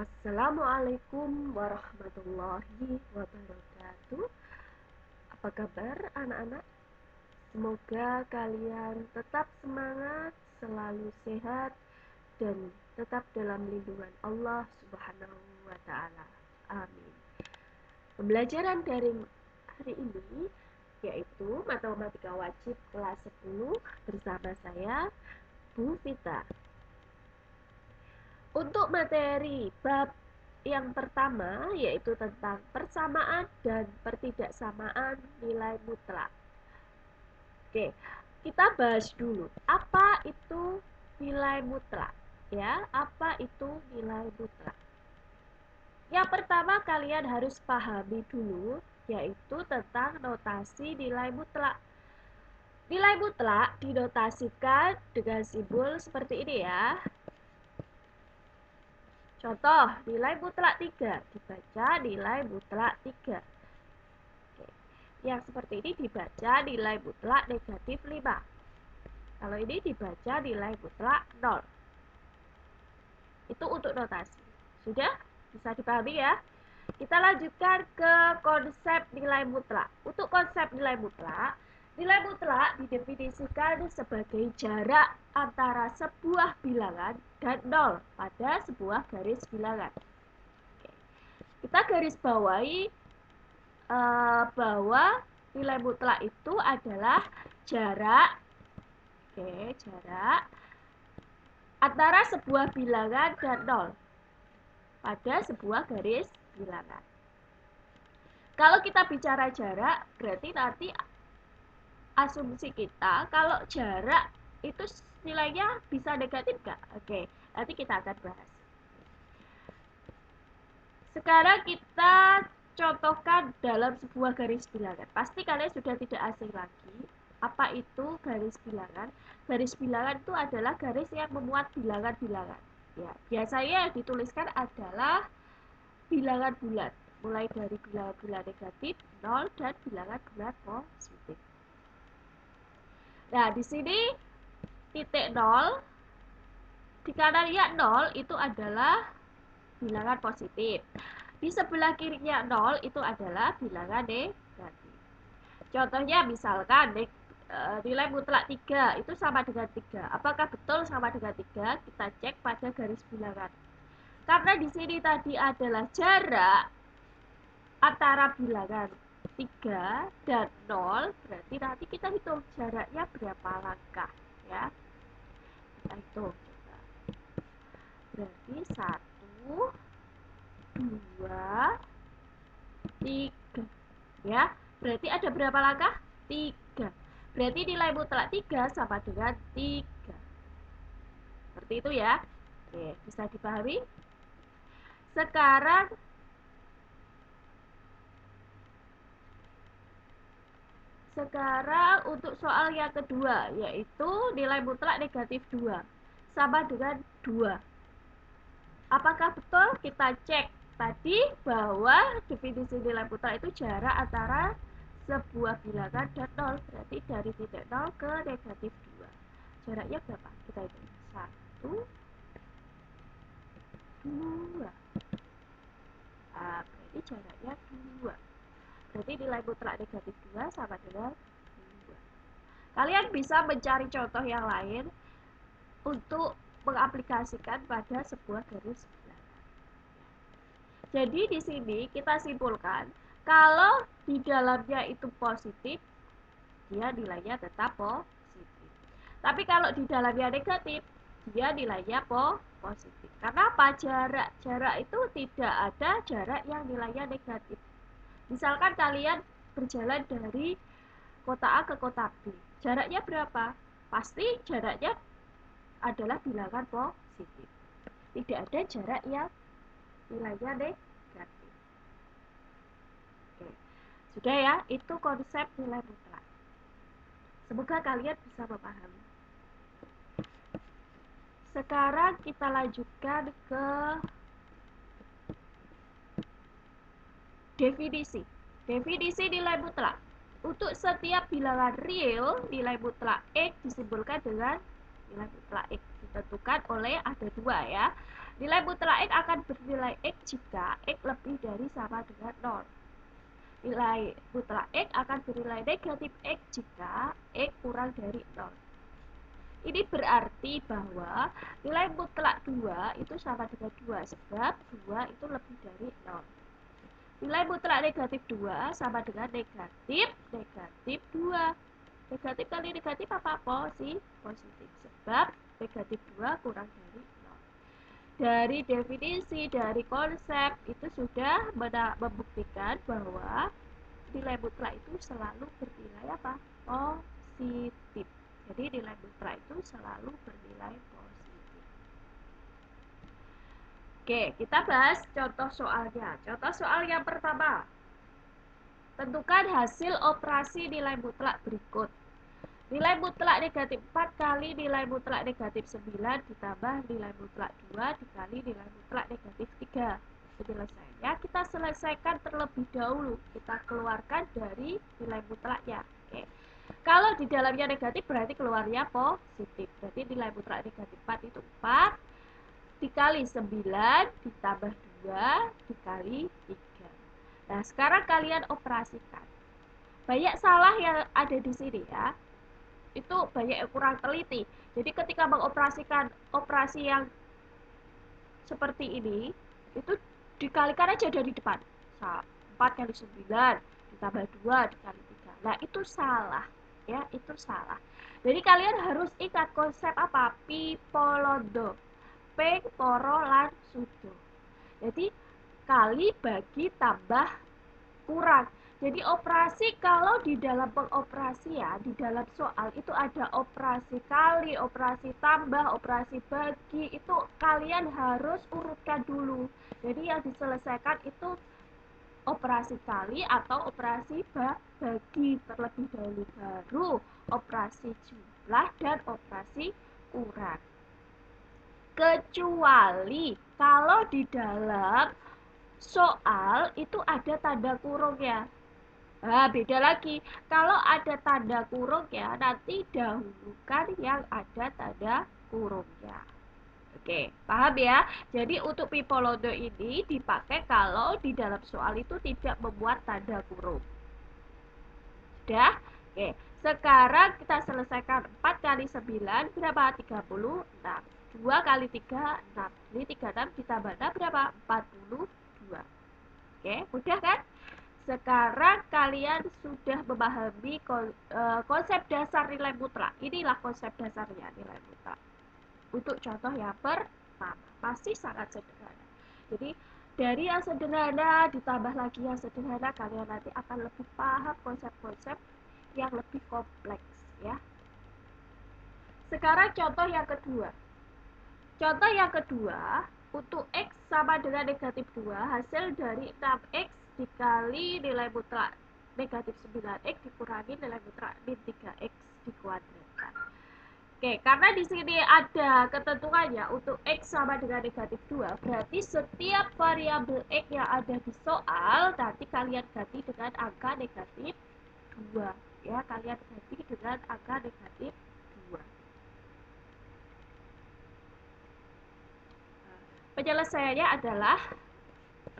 Assalamualaikum warahmatullahi wabarakatuh. Apa kabar anak-anak? Semoga kalian tetap semangat, selalu sehat, dan tetap dalam lindungan Allah Subhanahu wa Ta'ala. Amin. Pembelajaran daring hari ini yaitu Matematika Wajib kelas 10 bersama saya, Bu Vita. Untuk materi bab yang pertama yaitu tentang persamaan dan pertidaksamaan nilai mutlak. Oke, kita bahas dulu apa itu nilai mutlak ya, apa itu nilai mutlak. Yang pertama kalian harus pahami dulu yaitu tentang notasi nilai mutlak. Nilai mutlak dinotasikan dengan simbol seperti ini ya. Contoh, nilai mutlak 3 dibaca nilai mutlak 3. Oke. Yang seperti ini dibaca nilai mutlak negatif 5. Kalau ini dibaca nilai mutlak 0. Itu untuk notasi. Sudah? Bisa dipahami ya? Kita lanjutkan ke konsep nilai mutlak. Untuk konsep nilai mutlak didefinisikan sebagai jarak antara sebuah bilangan dan 0 pada sebuah garis bilangan. Kita garis bawahi bahwa nilai mutlak itu adalah jarak antara sebuah bilangan dan 0 pada sebuah garis bilangan. Kalau kita bicara jarak, berarti nanti asumsi kita kalau jarak itu nilainya bisa negatif nggak? Oke, nanti kita akan bahas. Sekarang kita contohkan dalam sebuah garis bilangan. Pasti kalian sudah tidak asing lagi. Apa itu garis bilangan? Garis bilangan itu adalah garis yang memuat bilangan-bilangan. Ya, biasanya yang dituliskan adalah bilangan bulat, mulai dari bilangan bulat negatif, 0, dan bilangan bulat positif. Nah, di sini titik 0, di kanannya 0 itu adalah bilangan positif. Di sebelah kirinya 0 itu adalah bilangan negatif. Contohnya misalkan nilai mutlak 3 itu sama dengan 3. Apakah betul sama dengan 3? Kita cek pada garis bilangan. Karena di sini tadi adalah jarak antara bilangan 3 dan 0, berarti nanti kita hitung jaraknya berapa langkah ya. Kita hitung. Berarti 1, 2, 3 ya. Berarti ada berapa langkah? 3. Berarti nilai mutlak 3 sama dengan 3. Seperti itu ya. Oke, bisa dipahami? Sekarang untuk soal yang kedua, yaitu nilai mutlak negatif 2 sama dengan 2. Apakah betul? Kita cek tadi bahwa definisi nilai mutlak itu jarak antara sebuah bilangan dan 0. Berarti dari titik 0 ke negatif 2. Jaraknya berapa? Kita hitung. 1, 2. Berarti jaraknya 2. Berarti nilai mutlak negatif 2 sama dengan 2. Kalian bisa mencari contoh yang lain untuk mengaplikasikan pada sebuah garis bilangan. Jadi di sini kita simpulkan kalau di dalamnya itu positif, dia nilainya tetap positif. Tapi kalau di dalamnya negatif, dia nilainya positif. Karena apa? Jarak itu tidak ada jarak yang nilainya negatif. Misalkan kalian berjalan dari kota A ke kota B. Jaraknya berapa? Pasti jaraknya adalah bilangan positif. Tidak ada jarak yang nilainya negatif. Oke. Sudah ya, itu konsep nilai mutlak. Semoga kalian bisa memahami. Sekarang kita lanjutkan ke definisi. Definisi nilai mutlak. Untuk setiap bilangan real, nilai mutlak X disimbolkan dengan nilai mutlak X ditentukan oleh ada 2 ya. Nilai mutlak X akan bernilai X jika X lebih dari sama dengan 0. Nilai mutlak X akan bernilai negatif X jika X kurang dari 0. Ini berarti bahwa nilai mutlak 2 itu sama dengan 2, sebab 2 itu lebih dari 0. Nilai mutlak negatif 2 sama dengan negatif 2. Negatif kali negatif apa? Positif. Sebab negatif 2 kurang dari 0. Dari definisi, dari konsep, itu sudah membuktikan bahwa nilai mutlak itu selalu bernilai apa? Positif. Jadi nilai mutlak itu selalu bernilai positif. Oke, kita bahas contoh soalnya. Contoh soal yang pertama. Tentukan hasil operasi nilai mutlak berikut. Nilai mutlak negatif 4 kali nilai mutlak negatif 9 ditambah nilai mutlak 2 dikali nilai mutlak negatif 3. Penyelesaiannya kita selesaikan terlebih dahulu. Kita keluarkan dari nilai mutlaknya. Oke. Kalau di dalamnya negatif berarti keluarnya positif. Berarti nilai mutlak negatif 4 itu 4 dikali 9 ditambah 2 dikali 3. Nah, sekarang kalian operasikan. Banyak salah yang ada di sini ya. Itu banyak yang kurang teliti. Jadi ketika mengoperasikan operasi yang seperti ini, itu dikalikan aja dari depan. 4 kali 9 ditambah 2 dikali 3. Nah, itu salah. Ya, itu salah. Jadi kalian harus ingat konsep apa? Pipolodo. P, poro, lan, sudo. Jadi kali, bagi, tambah, kurang. Jadi operasi kalau di dalam pengoperasi ya, di dalam soal itu ada operasi kali, operasi tambah, operasi bagi, itu kalian harus urutkan dulu. Jadi yang diselesaikan itu operasi kali atau operasi bagi terlebih dahulu, baru operasi jumlah dan operasi kurang. Kecuali kalau di dalam soal itu ada tanda kurungnya. Nah, beda lagi. Kalau ada tanda kurungnya, nanti dahulukan yang ada tanda kurungnya. Oke, paham ya? Jadi untuk pipolodo ini dipakai kalau di dalam soal itu tidak membuat tanda kurung. Sudah? Oke, sekarang kita selesaikan 4 kali 9 berapa? 36. 2 kali 3, 6. Ini 36 ditambah 6 berapa? 42. Oke, mudah kan? Sekarang kalian sudah memahami konsep dasar nilai mutlak. Inilah konsep dasarnya nilai mutlak. Untuk contoh yang pertama, masih sangat sederhana. Jadi dari yang sederhana ditambah lagi yang sederhana, kalian nanti akan lebih paham konsep-konsep yang lebih kompleks ya. Sekarang contoh yang kedua. Contoh yang kedua, untuk X sama dengan negatif 2, hasil dari 6X dikali nilai mutlak negatif 9X dikurangi nilai mutlak min 3X dikuadratkan. Oke, karena di sini ada ketentuannya untuk X sama dengan negatif 2, berarti setiap variabel X yang ada di soal nanti kalian ganti dengan angka negatif 2. Ya, kalian ganti dengan angka negatif 2. Penyelesaiannya adalah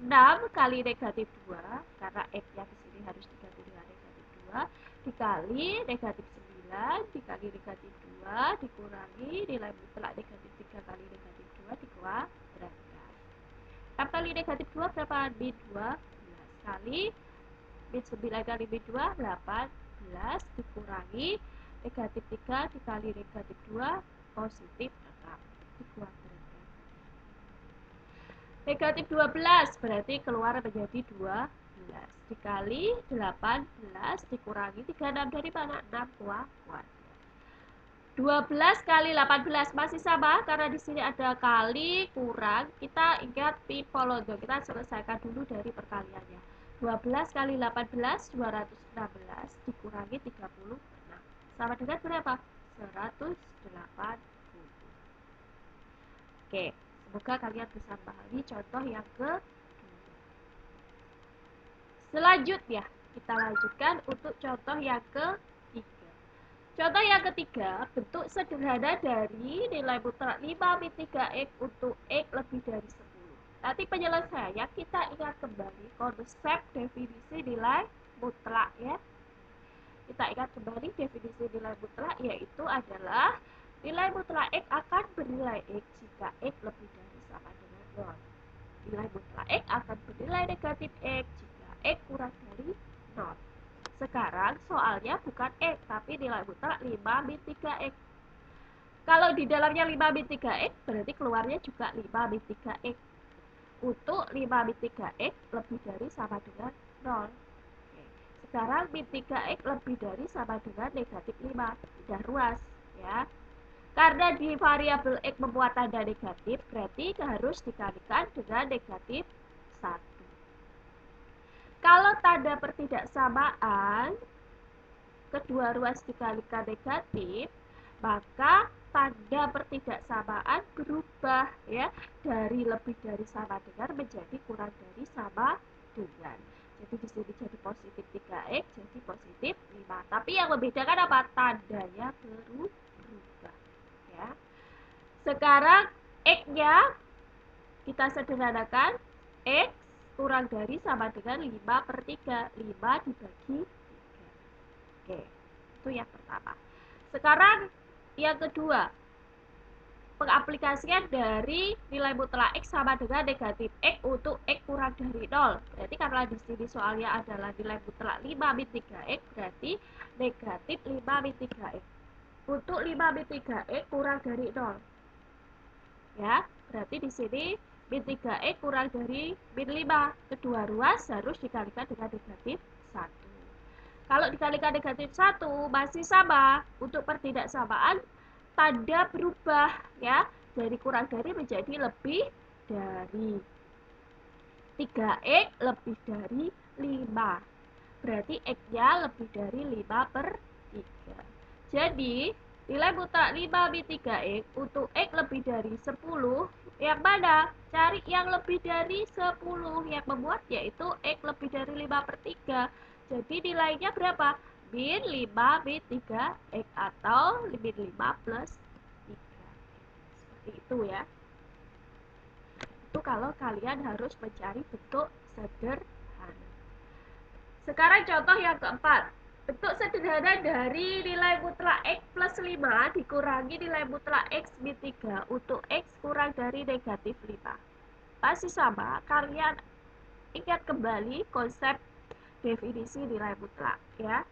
6 kali negatif 2, karena X yang di sini harus diganti dengan negatif 2, dikali negatif 9, dikali negatif 2, dikurangi nilai mutlak negatif 3 kali negatif 2, dikuadratkan. 6 kali negatif 2 berapa? Min 12 kali min 9 kali min 2, 18, dikurangi negatif 3 dikali negatif 2, positif 6, dikuadratkan. Negatif 12 berarti keluar menjadi 12 dikali 18 dikurangi 36 dari mana? 6 kuadrat. 12 kali 18 masih sama karena di sini ada kali kurang. Kita ingat pipolodo, kita selesaikan dulu dari perkaliannya. 12 kali 18 216 dikurangi 36 sama dengan berapa? 180. Oke. Semoga kalian bisa pahami contoh yang kedua. Selanjutnya, kita lanjutkan untuk contoh yang ketiga. Contoh yang ketiga, bentuk sederhana dari nilai mutlak 5 min 3x untuk x lebih dari 10. Nanti penyelesaiannya kita ingat kembali konsep definisi nilai mutlak ya. Kita ingat kembali definisi nilai mutlak, yaitu adalah nilai mutlak x akan bernilai x jika x lebih dari sama dengan 0. Nilai mutlak x akan bernilai negatif x jika x kurang dari 0. Sekarang soalnya bukan x, tapi nilai mutlak 5 min 3x. Kalau di dalamnya 5 min 3x, berarti keluarnya juga 5 min 3x. Untuk 5 min 3x lebih dari sama dengan 0. Sekarang min 3x lebih dari sama dengan negatif 5. Sudah ruas ya. Karena di variabel x membuat tanda negatif, berarti harus dikalikan dengan negatif 1. Kalau tanda pertidaksamaan kedua ruas dikalikan negatif, maka tanda pertidaksamaan berubah ya, dari lebih dari sama dengan menjadi kurang dari sama dengan. Jadi di sini jadi positif 3x, jadi positif 5. Tapi yang membedakan apa? Tandanya berubah ya. Sekarang x-nya kita sederhanakan, x kurang dari sama dengan 5/3. 5 dibagi 3. Oke, itu yang pertama. Sekarang yang kedua, pengaplikasian dari nilai mutlak x sama dengan negatif x untuk x kurang dari 0. Berarti karena di sini soalnya adalah nilai mutlak 5 min 3x, berarti negatif 5 min 3x. Untuk 5 min 3x kurang dari 0. Ya, berarti di sini min 3x kurang dari min 5. Kedua ruas harus dikalikan dengan negatif 1. Kalau dikalikan negatif 1 masih sama. Untuk pertidaksamaan tanda berubah ya, dari kurang dari menjadi lebih dari. 3x lebih dari 5. Berarti x-nya lebih dari 5/3. Jadi nilai mutlak 5 min 3x untuk x lebih dari 10, yang mana? Cari yang lebih dari 10, yang membuat yaitu x lebih dari 5/3. Jadi nilainya berapa? Min 5 min 3x atau min 5 plus 3. Seperti itu ya. Itu kalau kalian harus mencari bentuk sederhana. Sekarang contoh yang keempat. Bentuk sederhana dari nilai mutlak x plus 5 dikurangi nilai mutlak x min 3 untuk x kurang dari negatif 5. Masih sama, kalian ingat kembali konsep definisi nilai mutlak ya.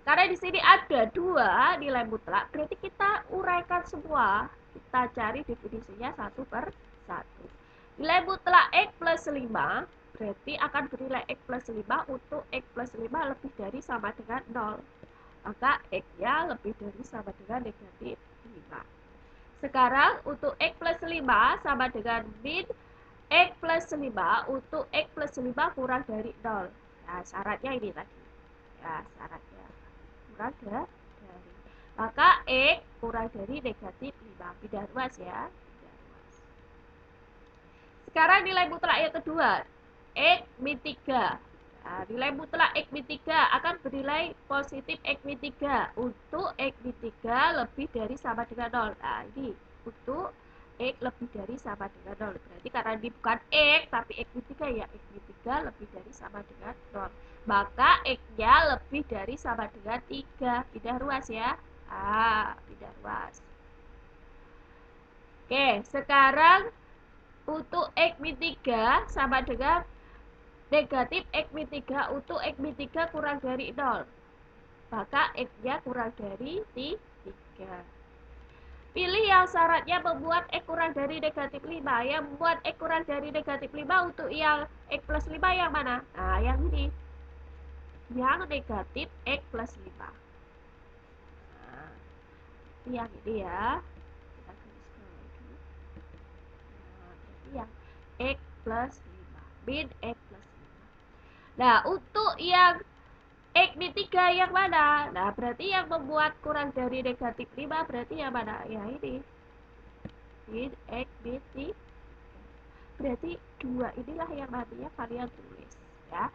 Karena di sini ada dua nilai mutlak, berarti kita uraikan semua. Kita cari definisinya satu per satu. Nilai mutlak x plus 5 berarti akan bernilai x plus 5 untuk x plus 5 lebih dari sama dengan 0. Maka x-nya lebih dari sama dengan negatif 5. Sekarang untuk x plus 5 sama dengan min x plus 5 untuk x plus 5 kurang dari 0. Nah, syaratnya ini tadi. Ya, syaratnya kurang dari. Maka x kurang dari negatif 5. Pindah ruas ya. Sekarang nilai mutlak yang kedua, x min 3. Nah, nilai mutlak x min 3 akan bernilai positif x min 3 untuk x min 3 lebih dari sama dengan 0. Nah, ini untuk x lebih dari sama dengan 0. Berarti karena ini bukan x, tapi x min 3 ya. X min 3 lebih dari sama dengan 0. Maka x-nya lebih dari sama dengan 3. Pindah ruas ya. Pindah ruas. Oke, sekarang untuk x min 3 sama dengan negatif x min 3 untuk x min 3 kurang dari 0. Maka x-nya kurang dari 3. Pilih yang syaratnya membuat x kurang dari negatif 5. Yang membuat x kurang dari negatif 5 untuk yang x plus 5 yang mana? Nah, yang ini. Yang negatif x plus 5. Nah, yang ini ya. Kita tuliskan lagi. Nah, jadi yang x plus 5. Min x plus 5. Nah, untuk yang x min 3 yang mana? Nah, berarti yang membuat kurang dari negatif 5 berarti yang mana? Ya ini. Min x min 3. Berarti 2 inilah yang nantinya kalian tulis ya.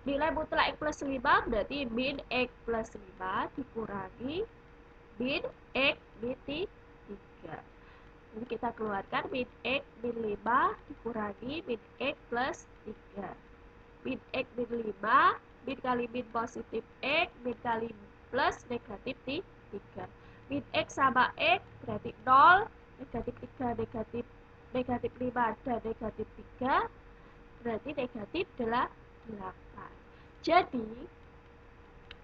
Nilai mutlak X plus 5 berarti min X plus 5 dikurangi min X min 3. Jadi kita keluarkan min X min 5 dikurangi min X plus 3. Min X min 5, min kali min positif X, min kali plus negatif 3. Min X sama X berarti 0, negatif 3, negatif 5 dan negatif 3 berarti negatif 8. Jadi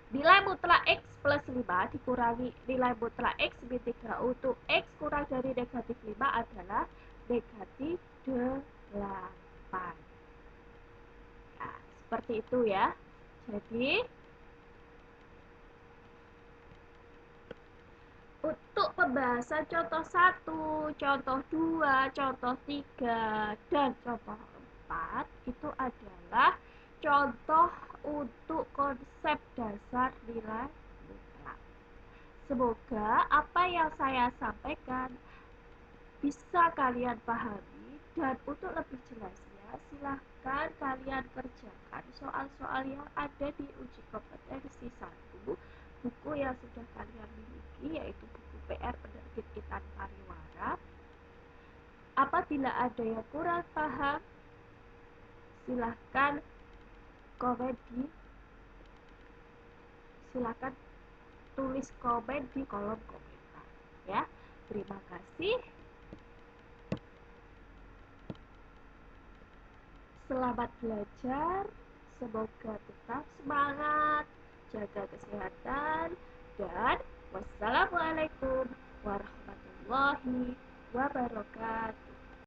nilai mutlak X plus 5 dikurangi nilai mutlak X min 3 untuk X kurang dari negatif 5 adalah negatif 8. Nah, seperti itu ya. Jadi untuk pembahasan contoh 1, contoh 2, contoh 3, dan contoh 4 itu adalah contoh untuk konsep dasar nilai mutlak. Semoga apa yang saya sampaikan bisa kalian pahami, dan untuk lebih jelasnya silahkan kalian kerjakan soal-soal yang ada di uji kompetensi 1, buku yang sudah kalian miliki, yaitu buku PR Penerbit Intan Pariwara. Apabila ada yang kurang paham, silahkan tulis komen di kolom komentar ya. Terima kasih. Selamat belajar, semoga tetap semangat, jaga kesehatan, dan wassalamualaikum warahmatullahi wabarakatuh.